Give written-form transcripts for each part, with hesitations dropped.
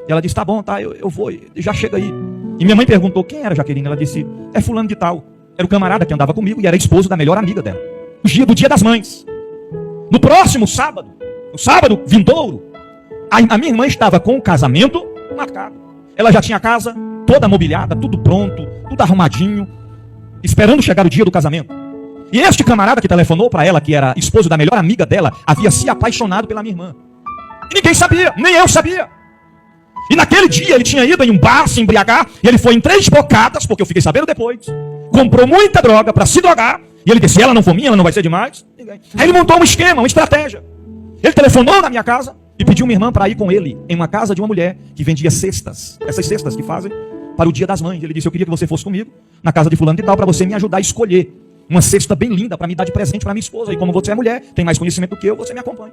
E ela disse, tá bom, tá, eu vou, já chega aí. E minha mãe perguntou, quem era Jaqueline? Ela disse, é fulano de tal. Era o camarada que andava comigo e era esposo da melhor amiga dela. Do dia das mães. No próximo sábado, no sábado vindouro, a minha irmã estava com o casamento marcado. Ela já tinha a casa toda mobiliada, tudo pronto, tudo arrumadinho, esperando chegar o dia do casamento. E este camarada que telefonou para ela, que era esposo da melhor amiga dela, havia se apaixonado pela minha irmã. E ninguém sabia, nem eu sabia. E naquele dia ele tinha ido em um bar se embriagar, e ele foi em 3 bocadas, porque eu fiquei sabendo depois. Comprou muita droga para se drogar, e ele disse, se ela não for minha, ela não vai ser demais. Aí ele montou um esquema, uma estratégia. Ele telefonou na minha casa e pediu minha irmã para ir com ele em uma casa de uma mulher que vendia cestas. Essas cestas que fazem para o dia das mães. Ele disse, eu queria que você fosse comigo na casa de fulano de tal, para você me ajudar a escolher uma cesta bem linda para me dar de presente para minha esposa. E como você é mulher, tem mais conhecimento do que eu, você me acompanha.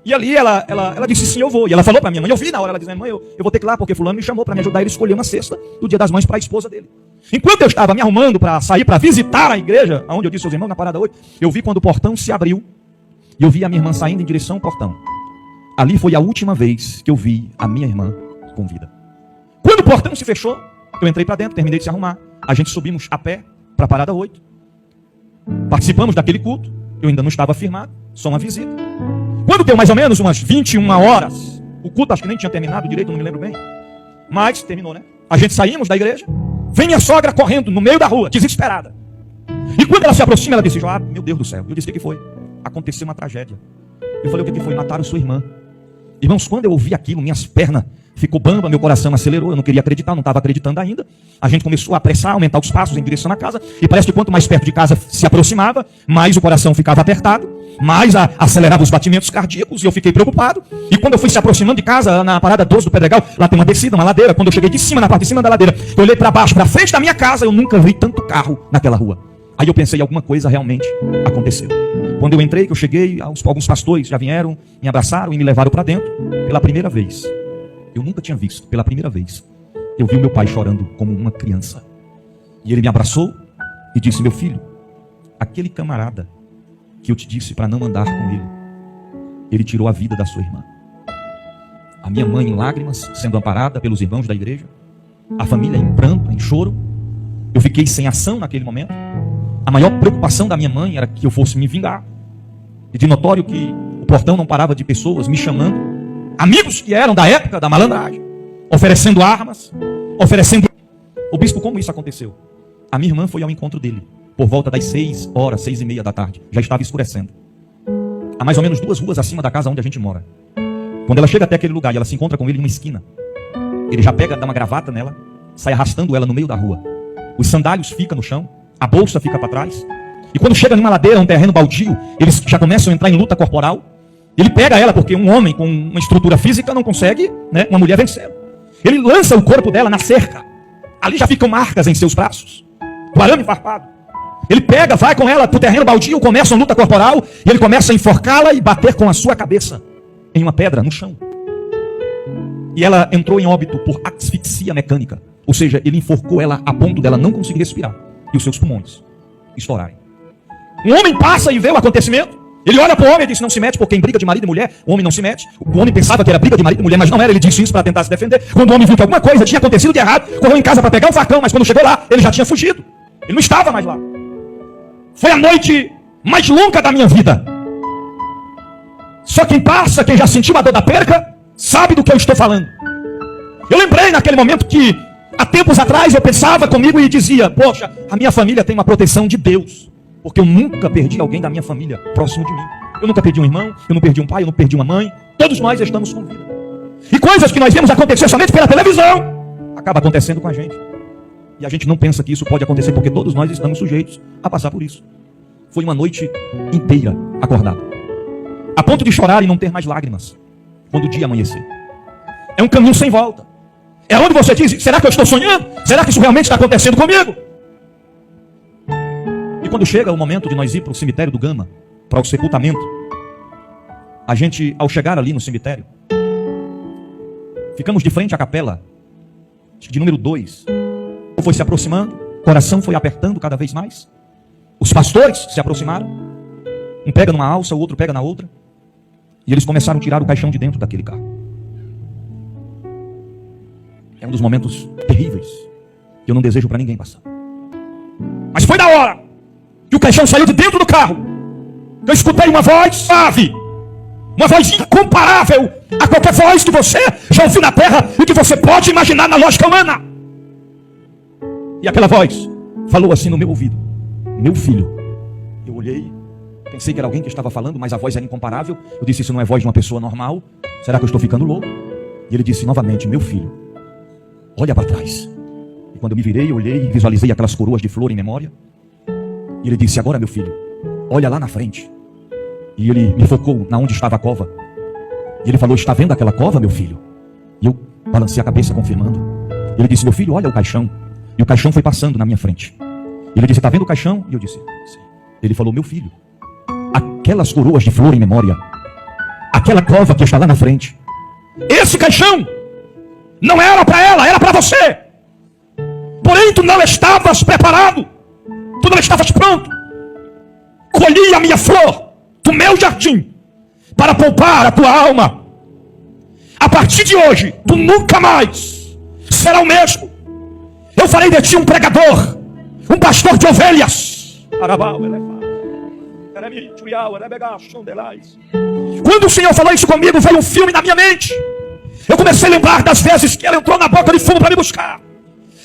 E ali ela disse, sim, eu vou. E ela falou para minha mãe, eu vi na hora, ela dizendo, mãe, eu vou ter que ir lá, porque fulano me chamou para me ajudar a ele escolher uma cesta do dia das mães para a esposa dele. Enquanto eu estava me arrumando para sair, para visitar a igreja, onde eu disse aos irmãos, na parada 8, eu vi quando o portão se abriu, e eu vi a minha irmã saindo em direção ao portão. Ali foi a última vez que eu vi a minha irmã com vida. Quando o portão se fechou, eu entrei para dentro, terminei de se arrumar. A gente subimos a pé para a parada 8. Participamos daquele culto. Eu ainda não estava firmado, só uma visita. Quando deu mais ou menos umas 21 horas, o culto acho que nem tinha terminado direito, não me lembro bem. Mas terminou, né? A gente saímos da igreja, vem minha sogra correndo no meio da rua, desesperada. E quando ela se aproxima, ela disse, Joab, meu Deus do céu. Eu disse, o que foi? Aconteceu uma tragédia. Eu falei, o que foi? Mataram sua irmã. Irmãos, quando eu ouvi aquilo, minhas pernas ficou bamba, meu coração acelerou, eu não queria acreditar, não estava acreditando ainda. A gente começou a apressar, aumentar os passos em direção à casa, e parece que quanto mais perto de casa se aproximava, mais o coração ficava apertado, mais acelerava os batimentos cardíacos, e eu fiquei preocupado. E quando eu fui se aproximando de casa, na parada 12 do Pedregal, lá tem uma descida, uma ladeira, quando eu cheguei de cima, na parte de cima da ladeira, eu olhei para baixo, para frente da minha casa, eu nunca vi tanto carro naquela rua. Aí eu pensei, alguma coisa realmente aconteceu. Quando eu entrei, que eu cheguei, alguns pastores já vieram, me abraçaram e me levaram para dentro. Pela primeira vez, eu nunca tinha visto, pela primeira vez, eu vi o meu pai chorando como uma criança. E ele me abraçou e disse, meu filho, aquele camarada que eu te disse para não andar com ele tirou a vida da sua irmã. A minha mãe em lágrimas, sendo amparada pelos irmãos da igreja, a família em pranto, em choro. Eu fiquei sem ação naquele momento. A maior preocupação da minha mãe era que eu fosse me vingar. E de notório que o portão não parava de pessoas me chamando. Amigos que eram da época da malandragem. Oferecendo armas. Oferecendo... O bispo, como isso aconteceu? A minha irmã foi ao encontro dele. Por volta das 6 horas, 6:30 da tarde. Já estava escurecendo. Há mais ou menos 2 ruas acima da casa onde a gente mora. Quando ela chega até aquele lugar e ela se encontra com ele em uma esquina. Ele já pega, dá uma gravata nela. Sai arrastando ela no meio da rua. Os sandálios ficam no chão. A bolsa fica para trás. E quando chega numa ladeira, um terreno baldio, eles já começam a entrar em luta corporal. Ele pega ela, porque um homem com uma estrutura física não consegue, né, uma mulher vencer. Ele lança o corpo dela na cerca. Ali já ficam marcas em seus braços. Do arame farpado. Ele pega, vai com ela para o terreno baldio, começa uma luta corporal. E ele começa a enforcá-la e bater com a sua cabeça em uma pedra, no chão. E ela entrou em óbito por asfixia mecânica. Ou seja, ele enforcou ela a ponto dela não conseguir respirar. E os seus pulmões estourarem. Um homem passa e vê o acontecimento. Ele olha para o homem e diz, não se mete, porque em briga de marido e mulher, o homem não se mete. O homem pensava que era briga de marido e mulher, mas não era. Ele disse isso para tentar se defender. Quando o homem viu que alguma coisa tinha acontecido de errado, correu em casa para pegar um facão, mas quando chegou lá, ele já tinha fugido. Ele não estava mais lá. Foi a noite mais longa da minha vida. Só quem passa, quem já sentiu a dor da perca, sabe do que eu estou falando. Eu lembrei naquele momento que há tempos atrás eu pensava comigo e dizia, poxa, a minha família tem uma proteção de Deus. Porque eu nunca perdi alguém da minha família próximo de mim. Eu nunca perdi um irmão, eu não perdi um pai, eu não perdi uma mãe. Todos nós estamos com vida. E coisas que nós vemos acontecer somente pela televisão, acaba acontecendo com a gente. E a gente não pensa que isso pode acontecer porque todos nós estamos sujeitos a passar por isso. Foi uma noite inteira acordado. A ponto de chorar e não ter mais lágrimas quando o dia amanhecer. É um caminho sem volta. É onde você diz, será que eu estou sonhando? Será que isso realmente está acontecendo comigo? E quando chega o momento de nós ir para o cemitério do Gama, para o sepultamento, a gente, ao chegar ali no cemitério, ficamos de frente à capela, de número 2. Foi se aproximando, o coração foi apertando cada vez mais. Os pastores se aproximaram. Um pega numa alça, o outro pega na outra. E eles começaram a tirar o caixão de dentro daquele carro. É um dos momentos terríveis que eu não desejo para ninguém passar. Mas foi da hora que o caixão saiu de dentro do carro. Eu escutei uma voz suave, uma voz incomparável a qualquer voz que você já ouviu na terra e que você pode imaginar na lógica humana. E aquela voz falou assim no meu ouvido: meu filho. Eu olhei, pensei que era alguém que estava falando, mas a voz era incomparável. Eu disse: isso não é voz de uma pessoa normal? Será que eu estou ficando louco? E ele disse novamente: meu filho, olha para trás. E quando eu me virei, eu olhei e visualizei aquelas coroas de flor em memória. E ele disse: agora, meu filho, olha lá na frente. E ele me focou na onde estava a cova. E ele falou: está vendo aquela cova, meu filho? E eu balancei a cabeça confirmando. Ele disse: meu filho, olha o caixão. E o caixão foi passando na minha frente. Ele disse: está vendo o caixão? E eu disse: sim. Ele falou: meu filho, aquelas coroas de flor em memória, aquela cova que está lá na frente, esse caixão não era para ela, era para você. Porém tu não estavas preparado, tu não estavas pronto. Colhi a minha flor do meu jardim para poupar a tua alma. A partir de hoje tu nunca mais será o mesmo. Eu farei de ti um pregador, um pastor de ovelhas. Quando o Senhor falou isso comigo, veio um filme na minha mente. Eu comecei a lembrar das vezes que ela entrou na boca de fumo para me buscar.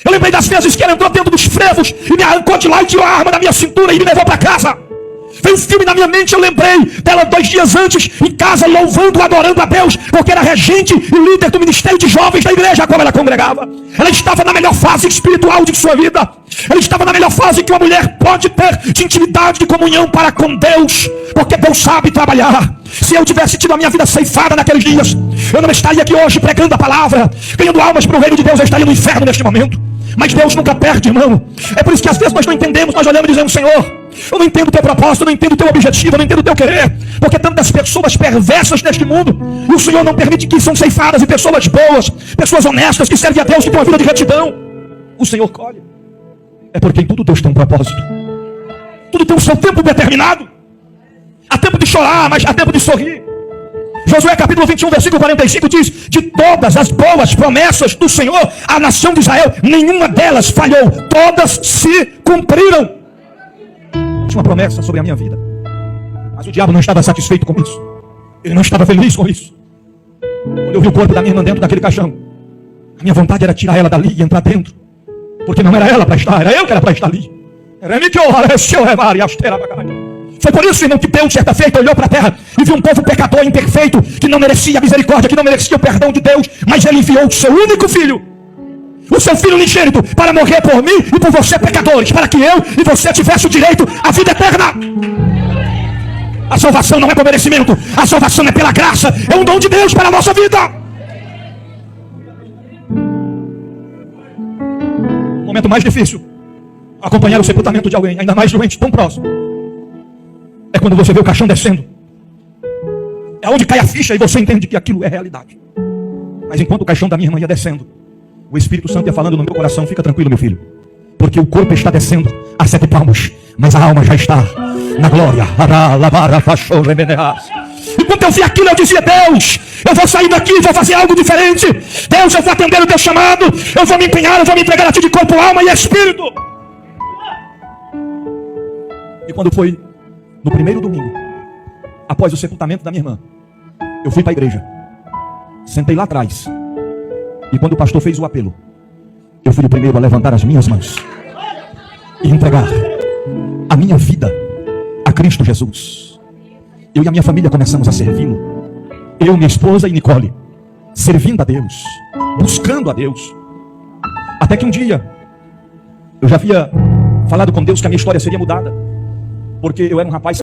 Eu lembrei das vezes que ela entrou dentro dos frevos e me arrancou de lá e tirou a arma da minha cintura e me levou para casa. Veio um filme na minha mente, eu lembrei dela 2 dias antes, em casa, louvando, adorando a Deus, porque era regente e líder do ministério de jovens da igreja, como ela congregava. Ela estava na melhor fase espiritual de sua vida. Ela estava na melhor fase que uma mulher pode ter de intimidade, de comunhão para com Deus, porque Deus sabe trabalhar. Se eu tivesse tido a minha vida ceifada naqueles dias, eu não estaria aqui hoje pregando a palavra, ganhando almas para o reino de Deus. Eu estaria no inferno neste momento. Mas Deus nunca perde, irmão. É por isso que às vezes nós não entendemos. Nós olhamos e dizemos: Senhor, eu não entendo o teu propósito, eu não entendo o teu objetivo, eu não entendo o teu querer. Porque tantas pessoas perversas neste mundo, e o Senhor não permite que são ceifadas, e pessoas boas, pessoas honestas, que servem a Deus, que têm uma vida de retidão, o Senhor colhe. É porque em tudo Deus tem um propósito. Tudo tem o seu tempo determinado. Há tempo de chorar, mas há tempo de sorrir. Josué capítulo 21, versículo 45 diz: de todas as boas promessas do Senhor à nação de Israel, nenhuma delas falhou, todas se cumpriram. Tinha uma promessa sobre a minha vida, mas o diabo não estava satisfeito com isso. Ele não estava feliz com isso. Quando eu vi o corpo da minha irmã dentro daquele caixão, a minha vontade era tirar ela dali e entrar dentro, porque não era ela para estar, era eu que era para estar ali. Foi por isso, irmão, que Deus, certa feita, olhou para a terra e viu um povo pecador, imperfeito, que não merecia a misericórdia, que não merecia o perdão de Deus, mas Ele enviou o seu único filho, o seu filho unigênito, para morrer por mim e por você, pecadores, para que eu e você tivesse o direito à vida eterna. A salvação não é por merecimento, a salvação é pela graça, é um dom de Deus para a nossa vida. O momento mais difícil, acompanhar o sepultamento de alguém, ainda mais doente, tão próximo, é quando você vê o caixão descendo. É onde cai a ficha e você entende que aquilo é realidade. Mas enquanto o caixão da minha irmã ia descendo, o Espírito Santo ia falando no meu coração: fica tranquilo, meu filho, porque o corpo está descendo a 7 palmos, mas a alma já está na glória. E quando eu vi aquilo, eu dizia: Deus, eu vou sair daqui e vou fazer algo diferente. Deus, eu vou atender o teu chamado, eu vou me empenhar, eu vou me entregar a ti de corpo, alma e espírito. E quando foi no primeiro domingo, após o sepultamento da minha irmã, eu fui para a igreja, sentei lá atrás, e quando o pastor fez o apelo, eu fui o primeiro a levantar as minhas mãos e entregar a minha vida a Cristo Jesus. Eu e a minha família começamos a servi-lo. Eu, minha esposa e Nicole, servindo a Deus, buscando a Deus. Até que um dia, eu já havia falado com Deus que a minha história seria mudada, porque eu era um rapaz